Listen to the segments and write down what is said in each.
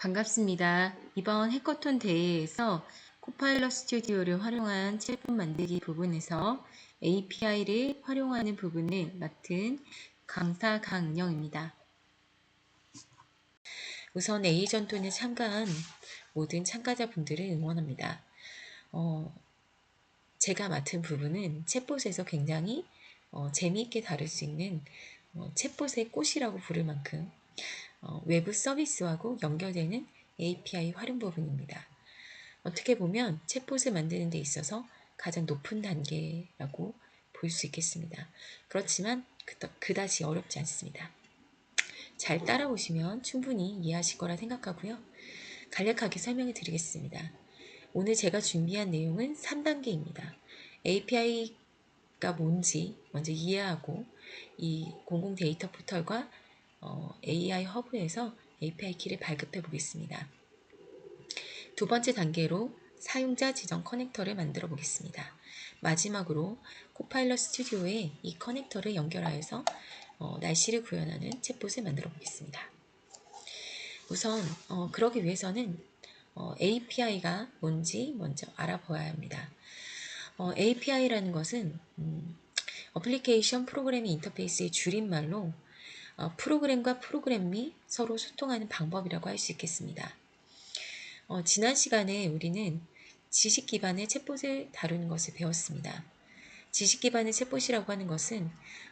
반갑습니다. 이번 해커톤 대회에서 코파일럿 스튜디오를 활용한 챗봇 만들기 부분에서 API를 활용하는 부분을 맡은 강사 강은영입니다. 우선 A전톤에 참가한 모든 참가자분들을 응원합니다. 제가 맡은 부분은 챗봇에서 굉장히 재미있게 다룰 수 있는 챗봇의 꽃이라고 부를 만큼 외부 서비스하고 연결되는 API 활용 부분입니다. 어떻게 보면 챗봇을 만드는 데 있어서 가장 높은 단계라고 볼 수 있겠습니다. 그렇지만 그다지 어렵지 않습니다. 잘 따라오시면 충분히 이해하실 거라 생각하고요. 간략하게 설명해 드리겠습니다. 오늘 제가 준비한 내용은 3단계입니다. API가 뭔지 먼저 이해하고 이 공공 데이터 포털과 AI 허브에서 API 키를 발급해 보겠습니다. 두 번째 단계로 사용자 지정 커넥터를 만들어 보겠습니다. 마지막으로 코파일럿 스튜디오에 이 커넥터를 연결하여서 날씨를 구현하는 챗봇을 만들어 보겠습니다. 우선 그러기 위해서는 API가 뭔지 먼저 알아봐야 합니다. API라는 것은 어플리케이션 프로그래밍 인터페이스의 줄임말로 프로그램과 프로그램이 서로 소통하는 방법이라고 할 수 있겠습니다. 지난 시간에 우리는 지식 기반의 챗봇을 다루는 것을 배웠습니다. 지식 기반의 챗봇이라고 하는 것은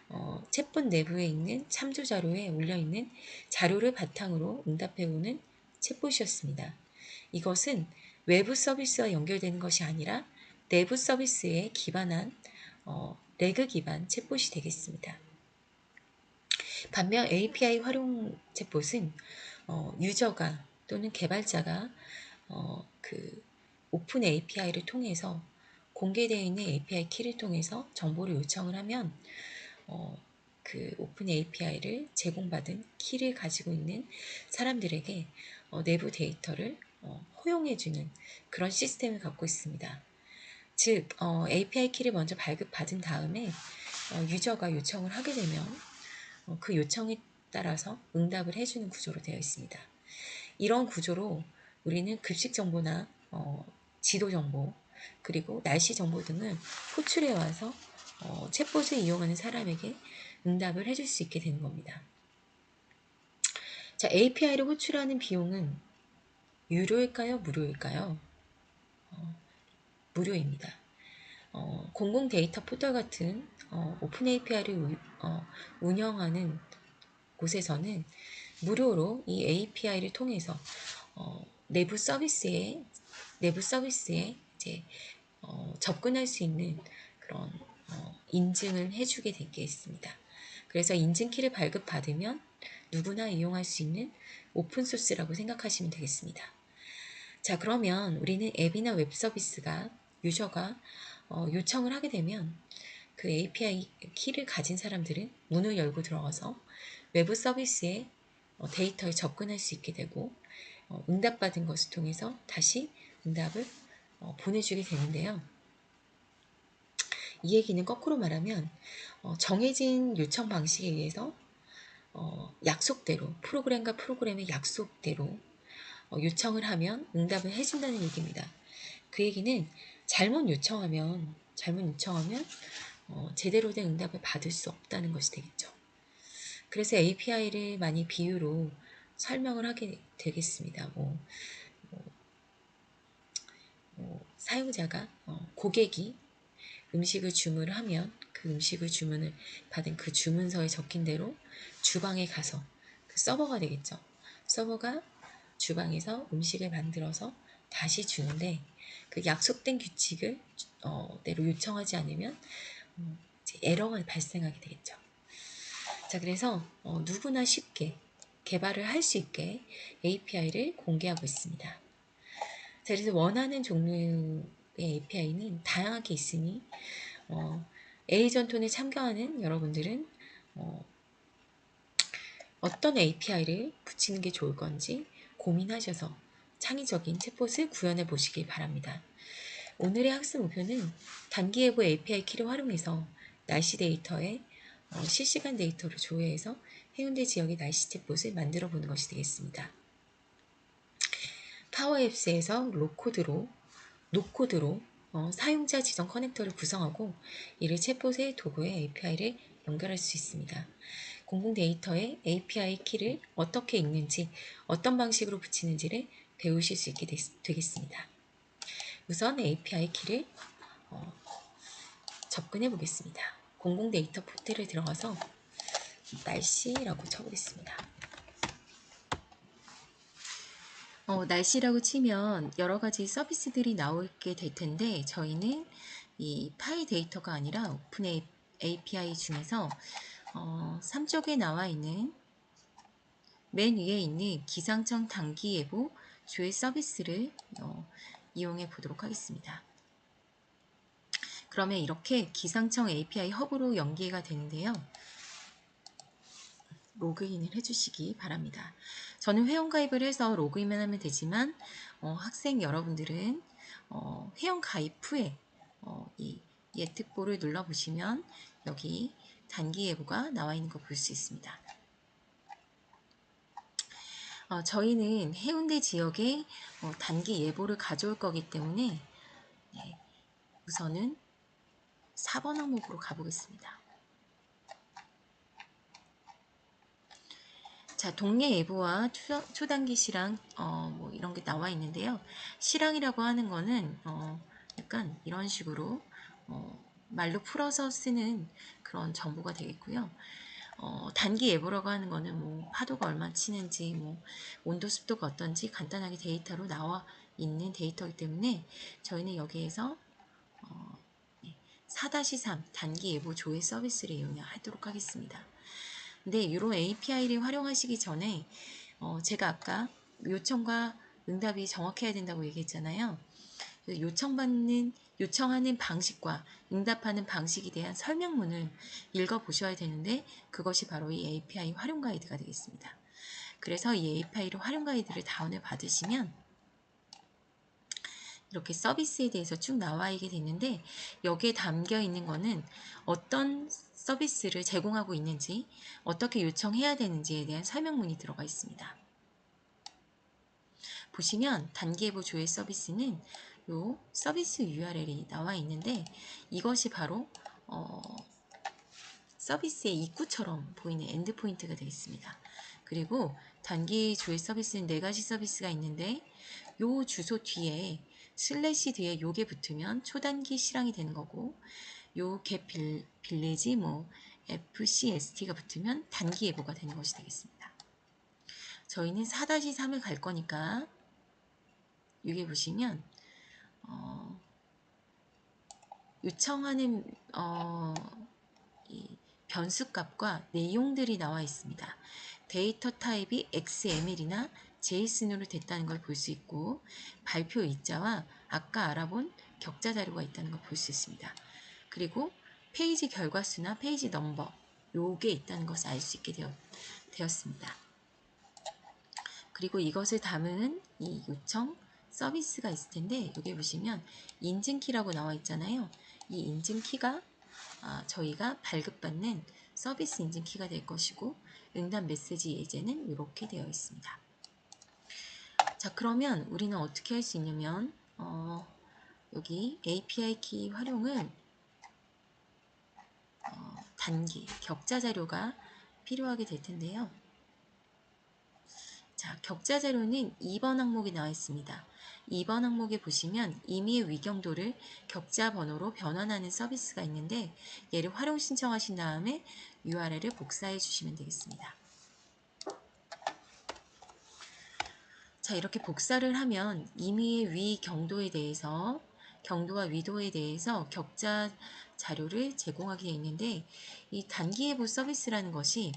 챗봇 내부에 있는 참조 자료에 올려있는 자료를 바탕으로 응답해오는 챗봇이었습니다. 이것은 외부 서비스와 연결되는 것이 아니라 내부 서비스에 기반한 레그 기반 챗봇이 되겠습니다. 반면 API 활용 챗봇은 유저가 또는 개발자가 그 오픈 API를 통해서 공개되어 있는 API 키를 통해서 정보를 요청을 하면 그 오픈 API를 제공받은 키를 가지고 있는 사람들에게 내부 데이터를 허용해주는 그런 시스템을 갖고 있습니다. 즉 API 키를 먼저 발급받은 다음에 유저가 요청을 하게 되면 그 요청에 따라서 응답을 해주는 구조로 되어 있습니다. 이런 구조로 우리는 급식 정보나 지도 정보 그리고 날씨 정보 등을 호출해 와서 챗봇을 이용하는 사람에게 응답을 해줄 수 있게 되는 겁니다. 자, API를 호출하는 비용은 유료일까요? 무료일까요? 무료입니다. 공공 데이터 포털 같은 오픈 API를 운영하는 곳에서는 무료로 이 API를 통해서 내부 서비스에 이제 접근할 수 있는 그런 인증을 해주게 되겠습니다. 그래서 인증키를 발급받으면 누구나 이용할 수 있는 오픈소스라고 생각하시면 되겠습니다. 자, 그러면 우리는 앱이나 웹 서비스가 유저가 요청을 하게 되면 그 API 키를 가진 사람들은 문을 열고 들어가서 외부 서비스에 데이터에 접근할 수 있게 되고 응답받은 것을 통해서 다시 응답을 보내주게 되는데요. 이 얘기는 거꾸로 말하면 정해진 요청 방식에 의해서 약속대로 프로그램과 프로그램의 약속대로 요청을 하면 응답을 해준다는 얘기입니다. 그 얘기는 잘못 요청하면 제대로 된 응답을 받을 수 없다는 것이 되겠죠. 그래서 API를 많이 비유로 설명을 하게 되겠습니다. 사용자가 고객이 음식을 주문을 하면 그 음식을 주문을 받은 그 주문서에 적힌 대로 주방에 가서 그 서버가 되겠죠. 서버가 주방에서 음식을 만들어서 다시 주는데 그 약속된 규칙을 대로 요청하지 않으면 이제 에러가 발생하게 되겠죠. 자, 그래서 누구나 쉽게 개발을 할 수 있게 API를 공개하고 있습니다. 자, 그래서 원하는 종류의 API는 다양하게 있으니 에이전톤에 참가하는 여러분들은 어떤 API를 붙이는 게 좋을 건지 고민하셔서 창의적인 챗봇을 구현해 보시길 바랍니다. 오늘의 학습 목표는 단기예보 API 키를 활용해서 날씨 데이터에 실시간 데이터를 조회해서 해운대 지역의 날씨 챗봇을 만들어 보는 것이 되겠습니다. 파워앱스에서 노코드로 사용자 지정 커넥터를 구성하고 이를 챗봇의 도구의 API를 연결할 수 있습니다. 공공 데이터에 API 키를 어떻게 읽는지, 어떤 방식으로 붙이는지를 배우실 수 있게 되겠습니다. 우선 API 키를 접근해 보겠습니다. 공공 데이터 포털에 들어가서 날씨라고 쳐보겠습니다. 날씨라고 치면 여러 가지 서비스들이 나오게 될 텐데 저희는 이 파일 데이터가 아니라 오픈 API 중에서 3쪽에 나와 있는 맨 위에 있는 기상청 단기 예보 조회 서비스를 이용해 보도록 하겠습니다. 그러면 이렇게 기상청 API 허브로 연계가 되는데요. 로그인을 해주시기 바랍니다. 저는 회원가입을 해서 로그인만 하면 되지만 학생 여러분들은 회원가입 후에 이 예특보를 눌러보시면 여기 단기 예보가 나와 있는 거 볼 수 있습니다. 저희는 해운대 지역에 단기 예보를 가져올 거기 때문에 우선은 4번 항목으로 가보겠습니다. 자, 동네 예보와 초단기 실황 뭐 이런 게 나와 있는데요. 실황이라고 하는 거는 약간 이런 식으로 말로 풀어서 쓰는 그런 정보가 되겠고요. 단기 예보라고 하는 거는 뭐 파도가 얼마 치는지, 뭐 온도 습도가 어떤지 간단하게 데이터로 나와 있는 데이터이기 때문에 저희는 여기에서 4-3 단기 예보 조회 서비스를 이용하도록 하겠습니다. 근데 이런 API를 활용하시기 전에 제가 아까 요청과 응답이 정확해야 된다고 얘기했잖아요. 요청하는 방식과 응답하는 방식에 대한 설명문을 읽어보셔야 되는데 그것이 바로 이 API 활용 가이드가 되겠습니다. 그래서 이 API로 활용 가이드를 다운을 받으시면 이렇게 서비스에 대해서 쭉 나와 있게 되는데 여기에 담겨 있는 거는 어떤 서비스를 제공하고 있는지 어떻게 요청해야 되는지에 대한 설명문이 들어가 있습니다. 보시면 단기예보 조회 서비스는 요 서비스 URL이 나와 있는데 이것이 바로 서비스의 입구처럼 보이는 엔드포인트가 되겠습니다. 그리고 단기 조회 서비스는 4가지 서비스가 있는데 요 주소 뒤에 슬래시 뒤에 요게 붙으면 초단기 실황이 되는 거고 요 겟 빌리지 뭐 FCST가 붙으면 단기 예보가 되는 것이 되겠습니다. 저희는 4-3을 갈 거니까 여기 보시면 요청하는 이 변수값과 내용들이 나와 있습니다. 데이터 타입이 XML이나 JSON으로 됐다는 걸 볼 수 있고 발표 일자와 아까 알아본 격자 자료가 있다는 걸 볼 수 있습니다. 그리고 페이지 결과수나 페이지 넘버 요게 있다는 것을 알 수 있게 되었습니다. 그리고 이것을 담은 이 요청 서비스가 있을 텐데 여기 보시면 인증키라고 나와 있잖아요. 이 인증키가 저희가 발급받는 서비스 인증키가 될 것이고 응답 메시지 예제는 이렇게 되어 있습니다. 자, 그러면 우리는 어떻게 할 수 있냐면 여기 API 키 활용을 단기 격자 자료가 필요하게 될 텐데요. 자, 격자 자료는 2번 항목에 나와 있습니다. 2번 항목에 보시면 임의의 위경도를 격자 번호로 변환하는 서비스가 있는데 얘를 활용 신청하신 다음에 URL을 복사해 주시면 되겠습니다. 자, 이렇게 복사를 하면 임의의 위 경도에 대해서 경도와 위도에 대해서 격자 자료를 제공하게 되어 있는데 이 단기 예보 서비스라는 것이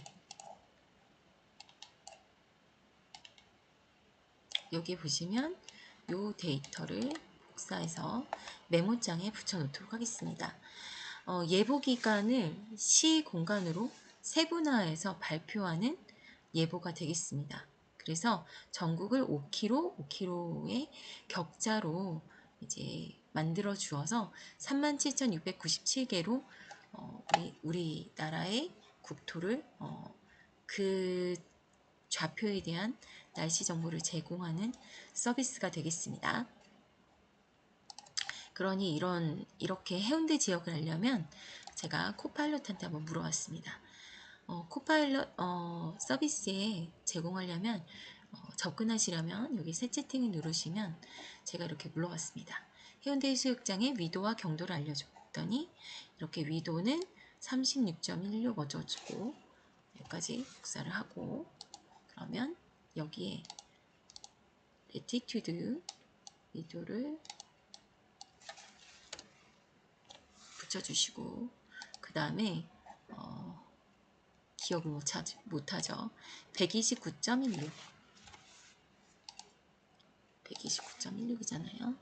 여기 보시면 이 데이터를 복사해서 메모장에 붙여 놓도록 하겠습니다. 예보 기간을 시 공간으로 세분화해서 발표하는 예보가 되겠습니다. 그래서 전국을 5km의 격자로 이제 만들어 주어서 37,697개로 우리나라의 국토를 그 좌표에 대한 날씨 정보를 제공하는 서비스가 되겠습니다. 그러니 이렇게 해운대 지역을 알려면 제가 코파일럿한테 한번 물어봤습니다. 코파일럿 서비스에 제공하려면 접근하시려면 여기 새 채팅을 누르시면 제가 이렇게 물어봤습니다. 해운대 해수욕장의 위도와 경도를 알려줬더니 이렇게 위도는 36.16 어쩌고 여기까지 복사를 하고, 그러면 여기에 레티튜드 위도를 붙여주시고, 그 다음에 기억을 못하죠. 129.16 129.16이잖아요.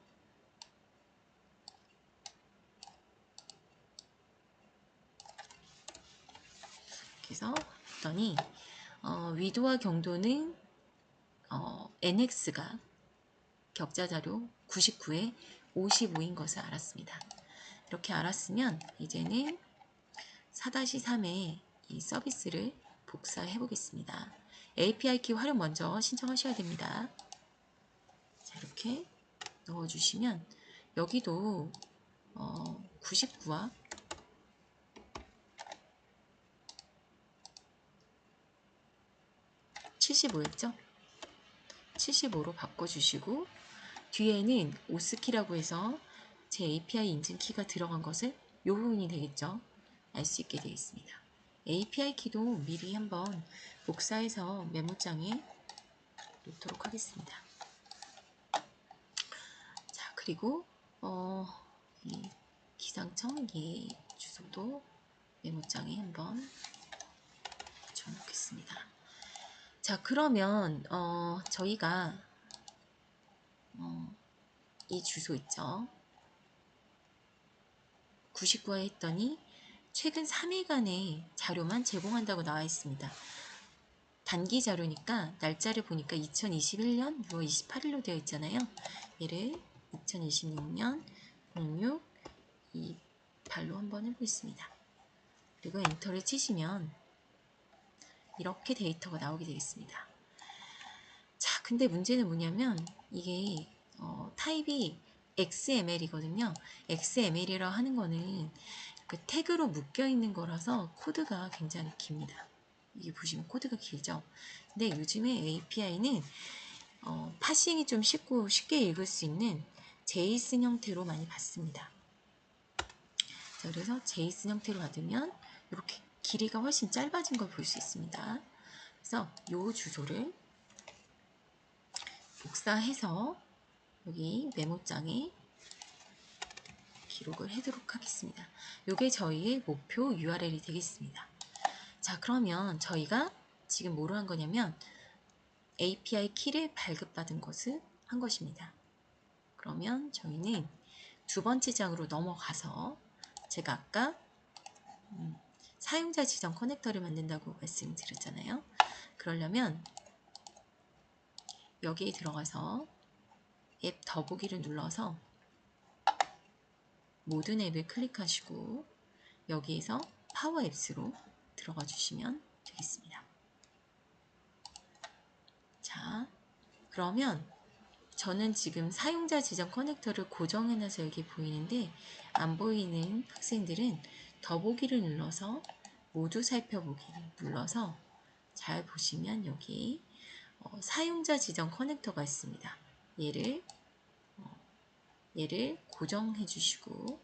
그래서 했더니 위도와 경도는 NX가 격자자료 99에 55인 것을 알았습니다. 이렇게 알았으면 이제는 4-3의 이 서비스를 복사해 보겠습니다. API 키 활용 먼저 신청하셔야 됩니다. 자, 이렇게 넣어주시면 여기도 99와 75였죠? 75로 바꿔주시고, 뒤에는 오스키라고 해서 제 API 인증키가 들어간 것을 요 부분이 되겠죠? 알 수 있게 되겠습니다. API 키도 미리 한번 복사해서 메모장에 놓도록 하겠습니다. 자, 그리고 이 기상청 예 주소도 메모장에 한번 붙여놓겠습니다. 자, 그러면 저희가 이 주소 있죠? 99화 했더니 최근 3일간의 자료만 제공한다고 나와 있습니다. 단기 자료니까 날짜를 보니까 2021년 6월 28일로 되어 있잖아요. 얘를 2026년 06 28로 한번 해보겠습니다. 그리고 엔터를 치시면 이렇게 데이터가 나오게 되겠습니다. 자, 근데 문제는 뭐냐면 이게 타입이 XML이거든요. XML이라 하는 거는 그 태그로 묶여 있는 거라서 코드가 굉장히 깁니다. 이게 보시면 코드가 길죠. 근데 요즘에 API는 파싱이 좀 쉽게 읽을 수 있는 JSON 형태로 많이 받습니다. 자, 그래서 JSON 형태로 받으면 이렇게 길이가 훨씬 짧아진 걸 볼 수 있습니다. 그래서 이 주소를 복사해서 여기 메모장에 기록을 하도록 하겠습니다. 이게 저희의 목표 URL이 되겠습니다. 자, 그러면 저희가 지금 뭐로 한 거냐면 API 키를 발급받은 것을 한 것입니다. 그러면 저희는 두 번째 장으로 넘어가서 제가 아까 사용자 지정 커넥터를 만든다고 말씀드렸잖아요. 그러려면 여기에 들어가서 앱 더보기를 눌러서 모든 앱을 클릭하시고 여기에서 파워 앱스로 들어가 주시면 되겠습니다. 자, 그러면 저는 지금 사용자 지정 커넥터를 고정해놔서 여기 보이는데 안 보이는 학생들은 더보기를 눌러서 모두 살펴보기를 눌러서 잘 보시면 여기 사용자 지정 커넥터가 있습니다. 얘를 고정해 주시고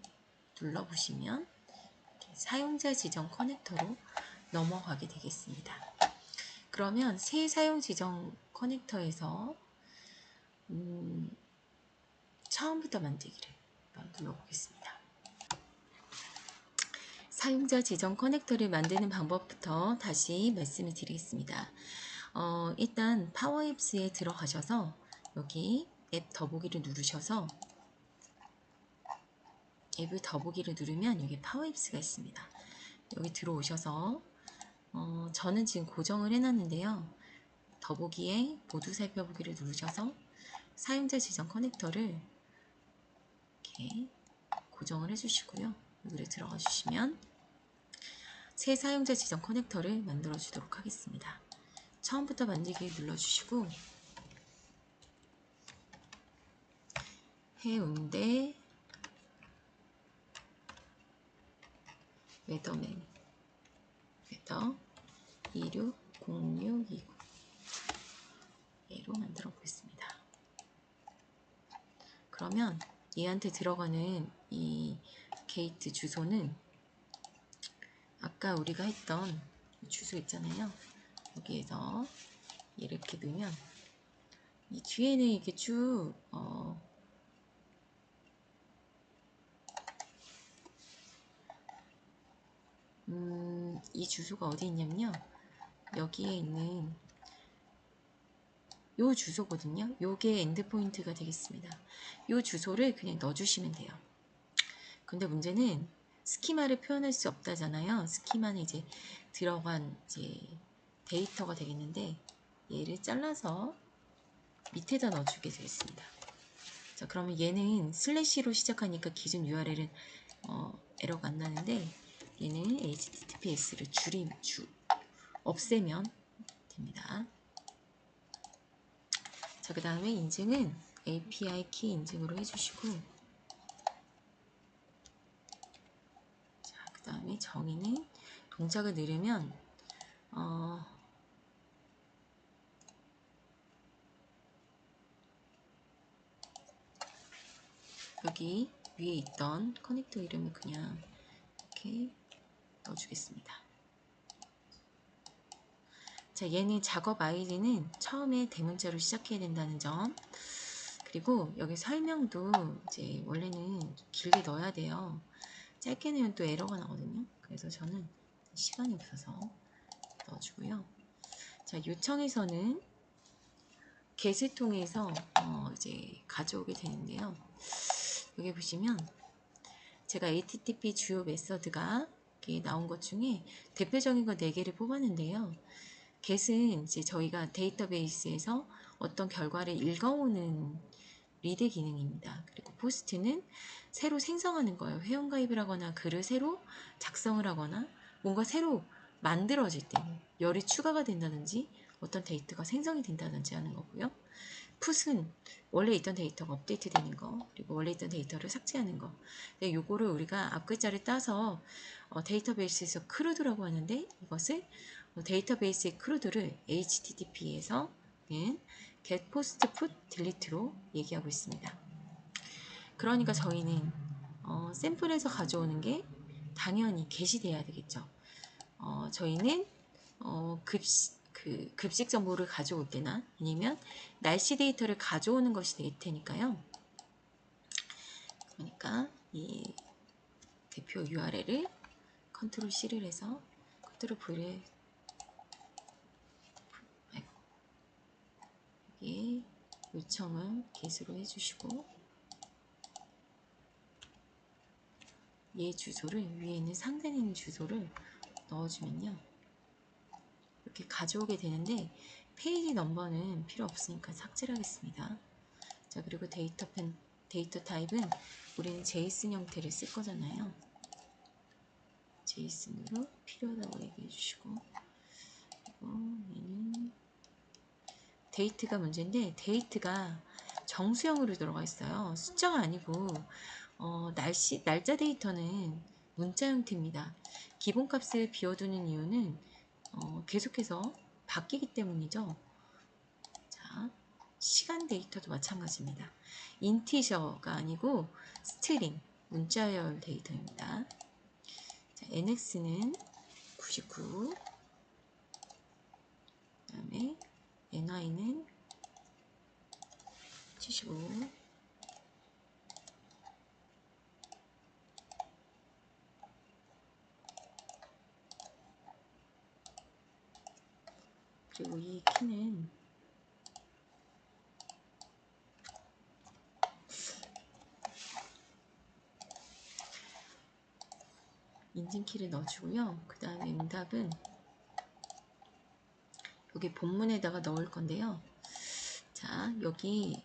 눌러보시면 사용자 지정 커넥터로 넘어가게 되겠습니다. 그러면 새 사용 지정 커넥터에서 처음부터 만들기를 한번 눌러보겠습니다. 사용자 지정 커넥터를 만드는 방법부터 다시 말씀을 드리겠습니다. 일단 파워앱스에 들어가셔서 여기 앱 더보기를 누르셔서 앱을 더보기를 누르면 여기 파워앱스가 있습니다. 여기 들어오셔서 저는 지금 고정을 해놨는데요. 더보기에 모두 살펴보기를 누르셔서 사용자 지정 커넥터를 이렇게 고정을 해주시고요. 여기를 들어가 주시면 새 사용자 지정 커넥터를 만들어 주도록 하겠습니다. 처음부터 만들기 눌러주시고 해운대 웨더맨 웨더 260629 얘로 만들어 보겠습니다. 그러면 얘한테 들어가는 이 게이트 주소는 아까 우리가 했던 주소 있잖아요. 여기에서 이렇게 넣으면 이 뒤에는 이렇게 쭉 이 주소가 어디 있냐면요. 여기에 있는 요 주소거든요. 요게 엔드포인트가 되겠습니다. 요 주소를 그냥 넣어주시면 돼요. 근데 문제는 스키마를 표현할 수 없다잖아요. 스키마는 이제 들어간 이제 데이터가 되겠는데 얘를 잘라서 밑에다 넣어주게 되겠습니다. 자, 그러면 얘는 슬래시로 시작하니까 기존 URL은 에러가 안 나는데 얘는 HTTPS를 없애면 됩니다. 자, 그 다음에 인증은 API 키 인증으로 해주시고, 자, 그 다음에 정의는 동작을 누르면 여기 위에 있던 커넥터 이름을 그냥 이렇게 넣어주겠습니다. 자, 얘는 작업 아이디는 처음에 대문자로 시작해야 된다는 점, 그리고 여기 설명도 이제 원래는 길게 넣어야 돼요. 짧게 내면 또 에러가 나거든요. 그래서 저는 시간이 없어서 넣어주고요. 자, 요청에서는 get을 통해서 이제 가져오게 되는데요. 여기 보시면 제가 HTTP 주요 메서드가 이렇게 나온 것 중에 대표적인 거 4개를 뽑았는데요. get은 이제 저희가 데이터베이스에서 어떤 결과를 읽어오는 리드 기능입니다. 그리고 post는 새로 생성하는 거예요. 회원가입을 하거나 글을 새로 작성을 하거나 뭔가 새로 만들어질 때 열이 추가가 된다든지 어떤 데이터가 생성이 된다든지 하는 거고요. 풋은 원래 있던 데이터가 업데이트 되는 거, 그리고 원래 있던 데이터를 삭제하는 거. 근데 요거를 우리가 앞글자를 따서 데이터베이스에서 크루드라고 하는데 이것을 데이터베이스의 크루드를 HTTP에서는 get post put delete로 얘기하고 있습니다. 그러니까 저희는 샘플에서 가져오는 게 당연히 get이 돼야 되겠죠. 저희는 급식 정보를 가져올 때나 아니면 날씨 데이터를 가져오는 것이 될 테니까요. 그러니까 이 대표 URL을 컨트롤 C를 해서 컨트롤 V를 여기에 요청을 get으로 해주시고 얘 주소를 위에 있는 상단에 있는 주소를 넣어주면요. 이렇게 가져오게 되는데 페이지 넘버는 필요 없으니까 삭제를 하겠습니다. 자, 그리고 데이터 타입은 우리는 제이슨 형태를 쓸 거잖아요. 제이슨으로 필요하다고 얘기해 주시고, 그리고 얘는 데이트가 문제인데 데이트가 정수형으로 들어가 있어요. 숫자가 아니고 날짜 데이터는 문자 형태입니다. 기본값을 비워두는 이유는 계속해서 바뀌기 때문이죠. 자, 시간 데이터도 마찬가지입니다. 인티저가 아니고 스트링, 문자열 데이터입니다. 자, nx는 99, 그 다음에 ny는 75, 그리고 이 키는 인증키를 넣어주고요. 그 다음에 응답은 여기 본문에다가 넣을 건데요. 자, 여기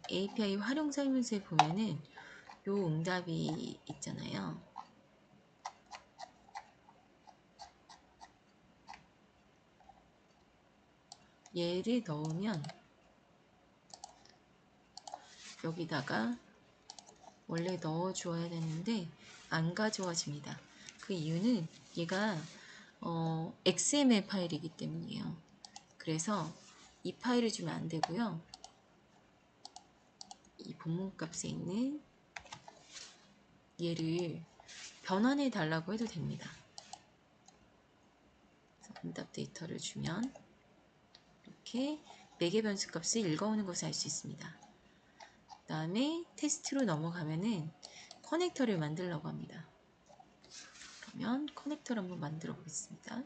API 활용 설명서에 보면은 요 응답이 있잖아요. 얘를 넣으면 여기다가 원래 넣어 주어야 되는데 안 가져와집니다. 그 이유는 얘가 XML 파일이기 때문이에요. 그래서 이 파일을 주면 안 되고요. 이 본문값에 있는 얘를 변환해 달라고 해도 됩니다. 응답 데이터를 주면 이렇게 매개 변수 값을 읽어오는 것을 알 수 있습니다. 그 다음에 테스트로 넘어가면은 커넥터를 만들려고 합니다. 그러면 커넥터를 한번 만들어 보겠습니다.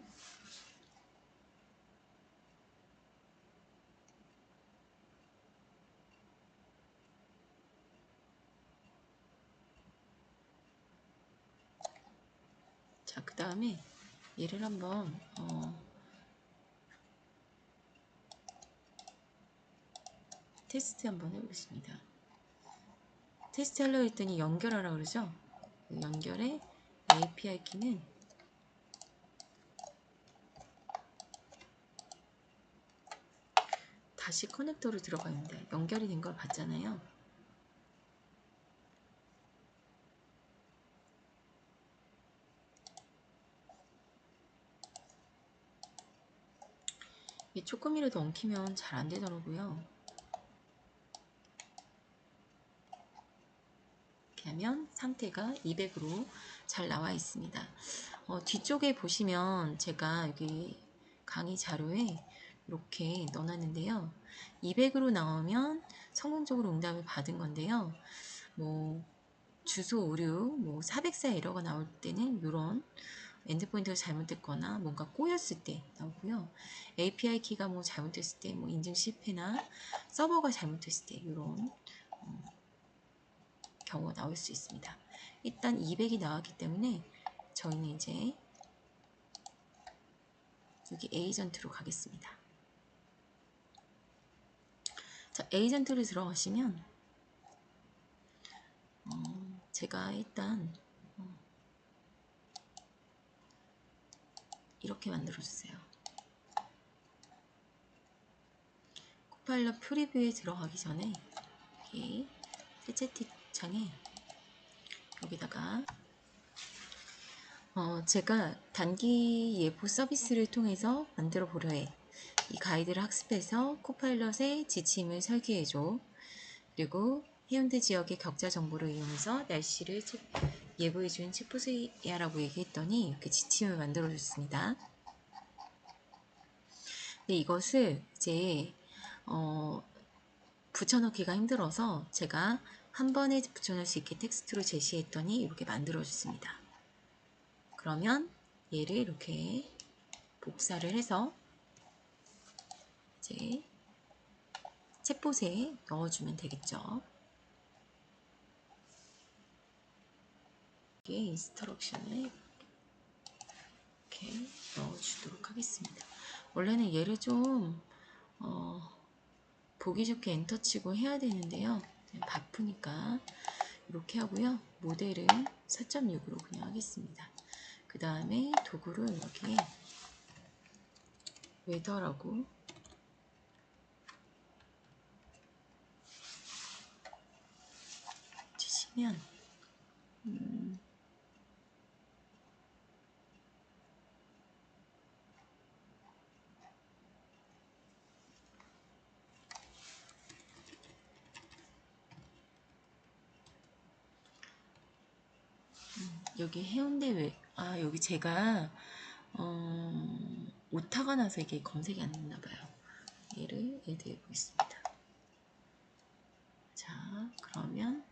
자, 그 다음에 얘를 한번 테스트 한번 해보겠습니다. 테스트 하려고 했더니 연결하라 그러죠. 그 연결의 API 키는 다시 커넥터로 들어갑니다. 연결이 된 걸 봤잖아요. 이게 조금이라도 엉키면 잘 안 되더라고요. 이렇게 하면 상태가 200으로 잘 나와 있습니다. 뒤쪽에 보시면 제가 여기 강의 자료에 이렇게 넣어놨는데요. 200으로 나오면 성공적으로 응답을 받은 건데요. 뭐 주소 오류, 뭐 404 에러가 나올 때는 이런 엔드포인트가 잘못됐거나 뭔가 꼬였을 때 나오고요. API 키가 뭐 잘못됐을 때, 뭐 인증 실패나 서버가 잘못됐을 때 이런 경우가 나올 수 있습니다. 일단 200이 나왔기 때문에 저희는 이제 여기 에이전트로 가겠습니다. 자, 에이전트를 들어가시면 제가 일단 이렇게 만들어주세요. 코파일럿 프리뷰에 들어가기 전에 여기 세채팅 창에 여기다가 제가 단기 예보 서비스를 통해서 만들어 보려 해. 이 가이드를 학습해서 코파일럿의 지침을 설계해줘. 그리고 해운대 지역의 격자 정보를 이용해서 날씨를 예보해주는 챗봇이야라고 얘기했더니 이렇게 지침을 만들어 줬습니다. 근데 이것을 이제 붙여넣기가 힘들어서 제가 한 번에 붙여넣을 수 있게 텍스트로 제시했더니 이렇게 만들어 줬습니다. 그러면 얘를 이렇게 복사를 해서 이제 챗봇에 넣어주면 되겠죠. 이게 인스트럭션을 이렇게 넣어주도록 하겠습니다. 원래는 얘를 좀 보기 좋게 엔터 치고 해야 되는데요. 바쁘니까 이렇게 하고요. 모델은 4.6으로 그냥 하겠습니다. 그 다음에 도구를 여기에 웨더라고 치시면 여기 해운대 여기 제가 오타가 나서 이게 검색이 안 됐나봐요. 얘를 애드해 보겠습니다. 자, 그러면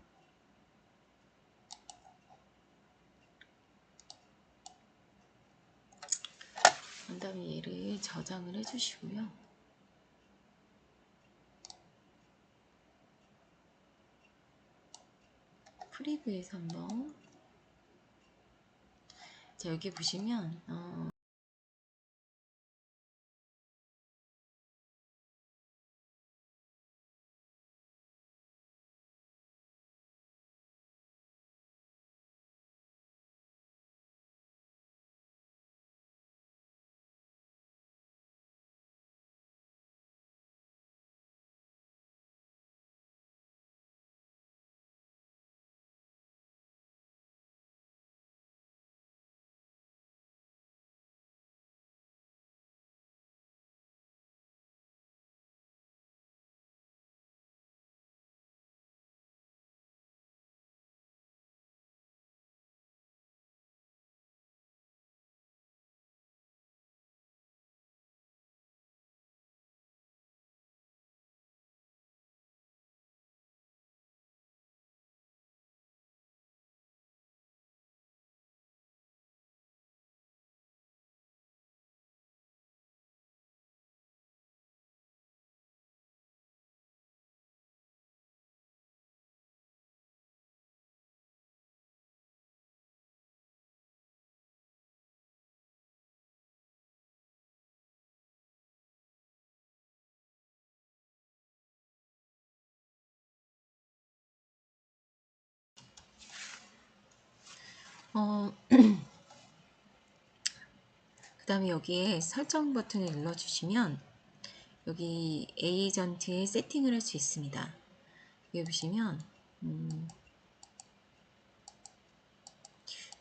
그 다음에 얘를 저장을 해주시고요. 프리뷰에서 한번 자, 여기 보시면 그 다음에 여기에 설정 버튼을 눌러주시면 여기 에이전트의 세팅을 할 수 있습니다. 여기 보시면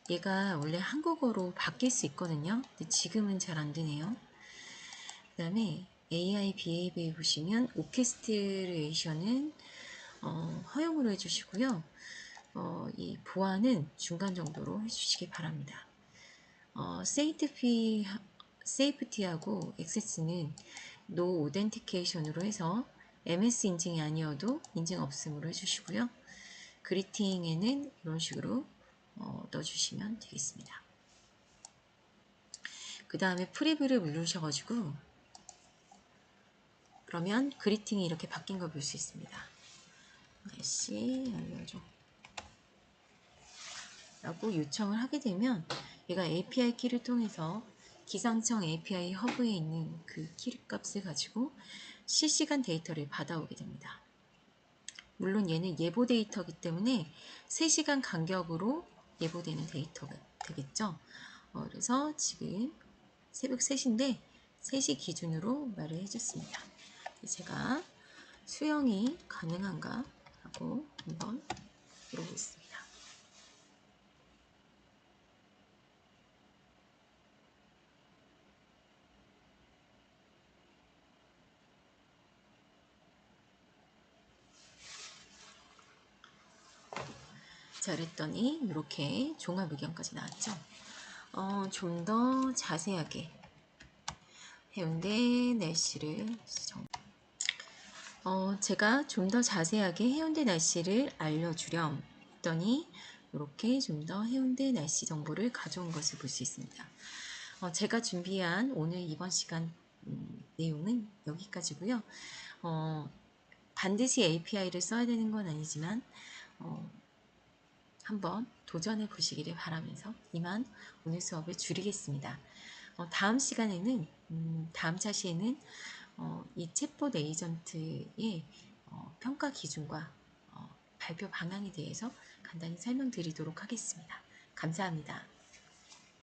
얘가 원래 한국어로 바뀔 수 있거든요. 근데 지금은 잘 안 되네요. 그 다음에 AI 비헤이비어 보시면 오케스트레이션은 허용으로 해주시고요. 이 보안은 중간 정도로 해주시기 바랍니다. 세이프티하고 액세스는 노 오덴티케이션으로 해서 MS 인증이 아니어도 인증 없음으로 해주시고요. 그리팅에는 이런 식으로 넣어주시면 되겠습니다. 그 다음에 프리뷰를 누르셔가지고 그러면 그리팅이 이렇게 바뀐 걸 볼 수 있습니다. 날씨 알려줘 라고 요청을 하게 되면 얘가 API 키를 통해서 기상청 API 허브에 있는 그 키 값을 가지고 실시간 데이터를 받아오게 됩니다. 물론 얘는 예보 데이터이기 때문에 3시간 간격으로 예보되는 데이터가 되겠죠. 그래서 지금 새벽 3시인데 3시 기준으로 말을 해줬습니다. 제가 수영이 가능한가 하고 한번 물어보겠습니다. 자, 그랬더니 이렇게 종합 의견까지 나왔죠. 좀 더 자세하게 해운대 날씨를 제가 좀 더 자세하게 해운대 날씨를 알려주렴 했더니 이렇게 좀 더 해운대 날씨 정보를 가져온 것을 볼 수 있습니다. 제가 준비한 오늘 이번 시간 내용은 여기까지고요. 반드시 API를 써야 되는 건 아니지만 한번 도전해 보시기를 바라면서 이만 오늘 수업을 줄이겠습니다. 다음 시간에는 다음 차시에는 이 챗봇 에이전트의 평가 기준과 발표 방향에 대해서 간단히 설명드리도록 하겠습니다. 감사합니다.